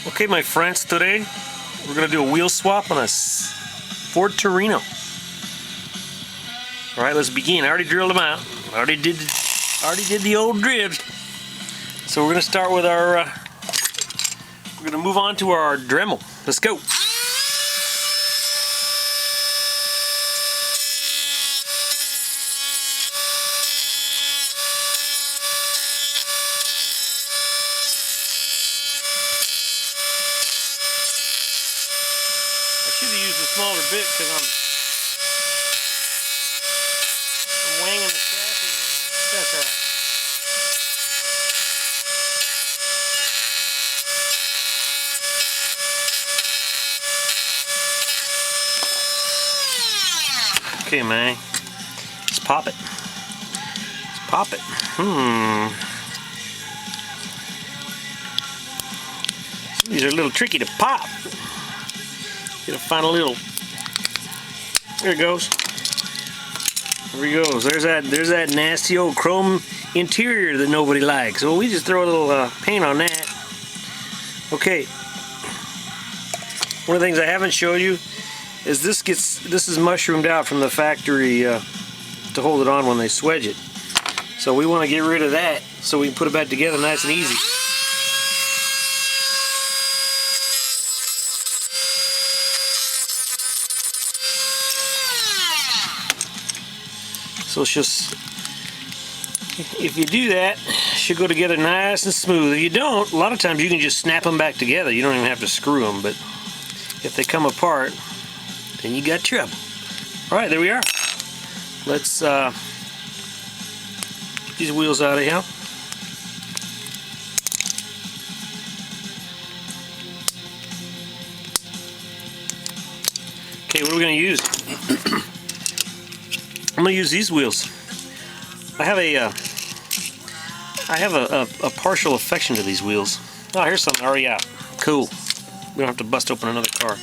Okay, my friends, today we're gonna do a wheel swap on a Ford Torino. All right, let's begin. I already drilled them out. I already did the old dribs. So we're gonna start with our. We're gonna move on to our Dremel. Let's go. I should have used a smaller bit because I'm wanging the chassis. That's all right. Okay, man. Let's pop it. Let's pop it. These are a little tricky to pop. Gotta find a little. There it goes. There he goes. There's that nasty old chrome interior that nobody likes. So we just throw a little paint on that. Okay. One of the things I haven't showed you is this is mushroomed out from the factory to hold it on when they swedge it. So we want to get rid of that so we can put it back together nice and easy. So it's just, if you do that, it should go together nice and smooth. If you don't, a lot of times you can just snap them back together. You don't even have to screw them, but if they come apart, then you got trouble. All right, there we are. Let's get these wheels out of here. Okay, what are we going to use? I'm going to use these wheels. I have a partial affection to these wheels. Oh, here's something already out. Cool. We don't have to bust open another car.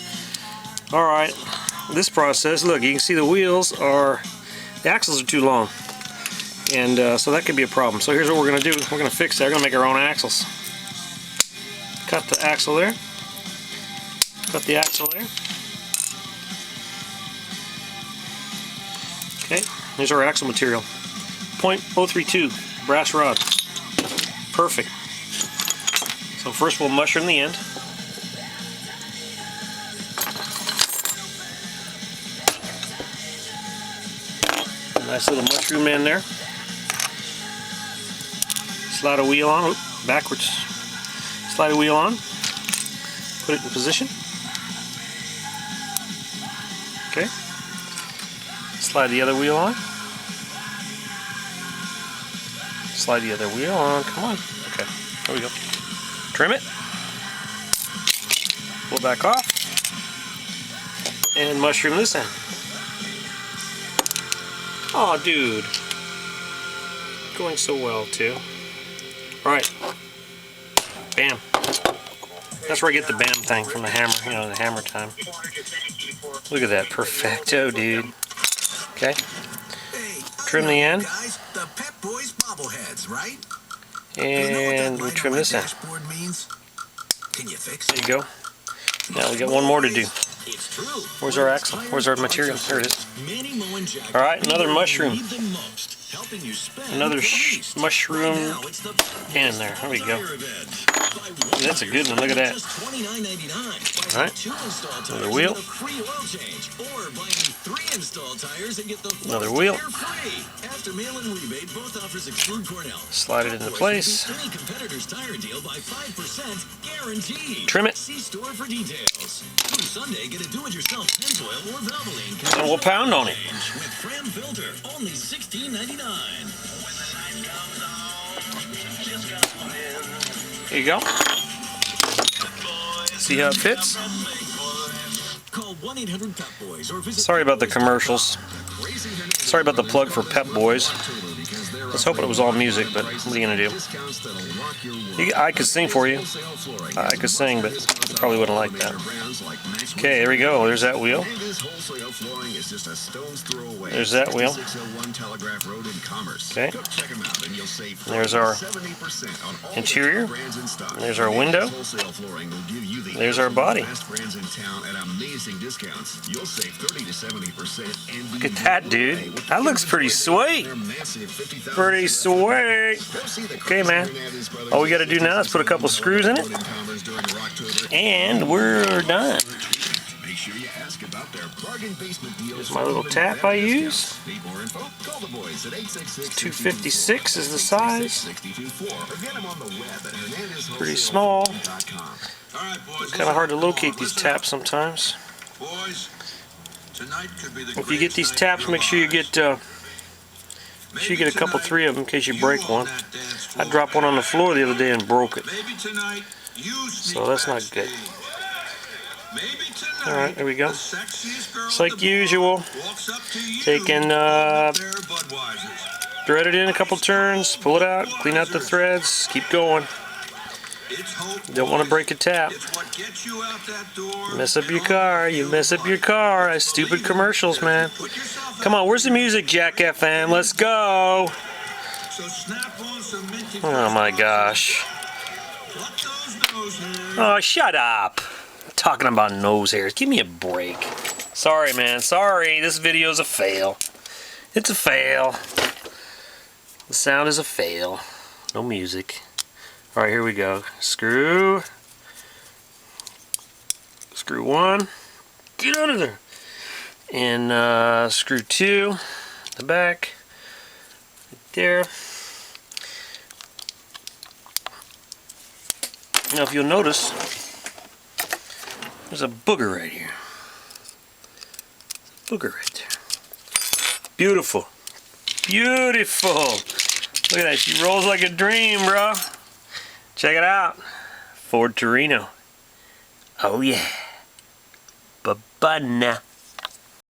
All right. This process, look, you can see the axles are too long, and so that could be a problem. So here's what we're going to do. We're going to fix that. We're going to make our own axles. Cut the axle there. Cut the axle there. Okay, here's our axle material. .032 brass rod. Perfect. So first we'll mushroom the end. Nice little mushroom in there. Slide a wheel on. Oop, backwards. Slide a wheel on. Put it in position. Okay. Slide the other wheel on. Slide the other wheel on. Come on. Okay. There we go. Trim it. Pull back off. And mushroom this end. Oh, dude. Going so well, too. Alright. Bam. That's where I get the bam thing from the hammer, you know, the hammer time. Look at that. Perfecto, dude. Okay. Trim the end. And we'll trim this end. There you go. Now we got one more to do. Where's our axle? Where's our material? There it is. Alright, another mushroom. Another mushroom in there. There we go. That's a good one. Look at that. Alright. Another wheel. Another wheel. Slide it into place. Trim it. And we'll pound on it. There you go. See how it fits? Sorry about the commercials. Sorry about the plug for Pep Boys. was hoping it was all music, but what are you gonna do? I could sing for you. I could sing, but you probably wouldn't like that. Okay, there we go. There's that wheel. There's that wheel. Okay. There's our interior. There's our window. There's our body. Look at that, dude. That looks pretty sweet. Pretty sweet. Okay, man. All we got to do now is put a couple screws in it, and we're done. Here's my little tap I use. 256 is the size. Pretty small. Kind of hard to locate these taps sometimes. If you get these taps, make sure you get a couple, 3 of them in case you break one. I dropped one on the floor the other day and broke it. So that's not good. Alright, there we go. Just like usual. Taking, thread it in a couple turns, pull it out, clean out the threads, keep going. Don't want to break a tap. Mess up your car, you mess up your car. That's stupid commercials, man. Come on, where's the music, Jack FM? Let's go. Oh my gosh. Oh, shut up. I'm talking about nose hairs. Give me a break. Sorry, man. Sorry. This video's a fail. It's a fail. The sound is a fail. No music. Alright, here we go. Screw 1. Get out of there. And screw 2. The back. Right there. Now if you'll notice, there's a booger right here. Booger right there. Beautiful. Beautiful. Look at that. She rolls like a dream, bro. Check it out. Ford Torino. Oh yeah. Bye-bye now.